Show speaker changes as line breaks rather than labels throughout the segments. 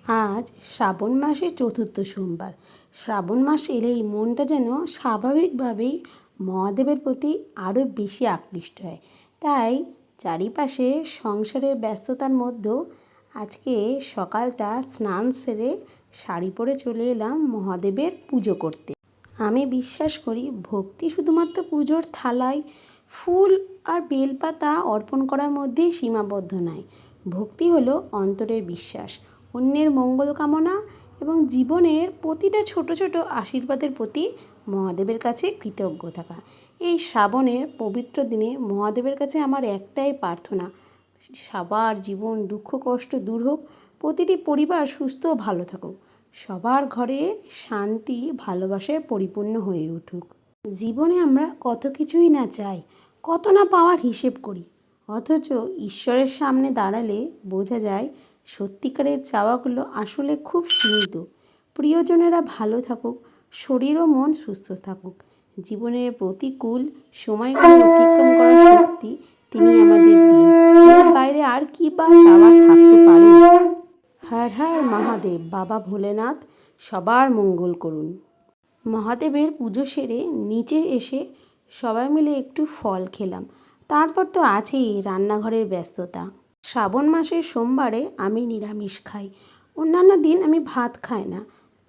আজ শ্রাবণ মাসের চতুর্থ সোমবার। শ্রাবণ মাস এলেই মনটা যেন স্বাভাবিকভাবেই মহাদেবের প্রতি আরও বেশি আকৃষ্ট হয়। তাই চারিপাশে সংসারের ব্যস্ততার মধ্যেও আজকে সকালটা স্নান সেরে শাড়ি পরে চলে এলাম মহাদেবের পুজো করতে। আমি বিশ্বাস করি ভক্তি শুধুমাত্র পুজোর থালায় ফুল আর বেলপাতা অর্পণ করার মধ্যেই সীমাবদ্ধ নয়। ভক্তি হলো অন্তরের বিশ্বাস, অন্যের মঙ্গল কামনা এবং জীবনের প্রতিটা ছোট ছোট আশীর্বাদের প্রতি মহাদেবের কাছে কৃতজ্ঞ থাকা। এই শ্রাবণের পবিত্র দিনে মহাদেবের কাছে আমার একটাই প্রার্থনা, সবার জীবন দুঃখ কষ্ট দূর হোক, প্রতিটি পরিবার সুস্থ ও ভালো থাকুক, সবার ঘরে শান্তি ভালোবাসায় পরিপূর্ণ হয়ে উঠুক। জীবনে আমরা কত কিছুই না চাই, কত না পাওয়ার হিসেব করি, অথচ ঈশ্বরের সামনে দাঁড়ালে বোঝা যায় সত্যিকারের চাওয়াগুলো আসলে খুব সীমিত। প্রিয়জনেরা ভালো থাকুক, শরীর ও মন সুস্থ থাকুক, জীবনের প্রতিকূল সময়গুলো অতিক্রম করার শক্তি তিনি আমাদের দিন। এর বাইরে আর কি বা চাওয়ার থাকতে পারে। হর হর মহাদেব। বাবা ভোলেনাথ সবার মঙ্গল করুন। মহাদেবের পুজো সেরে নিচে এসে সবাই মিলে একটু ফল খেলাম। তারপর তো আছেই রান্নাঘরের ব্যস্ততা। শ্রাবণ মাসের সোমবারে আমি নিরামিষ খাই। অন্যান্য দিন আমি ভাত খাই না,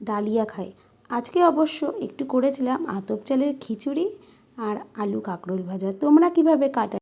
ডালিয়া খাই। আজকে অবশ্য একটু করেছিলাম আতপ চালের খিচুড়ি আর আলু কাঁকরোল ভাজা। তোমরা কিভাবে কাটালে?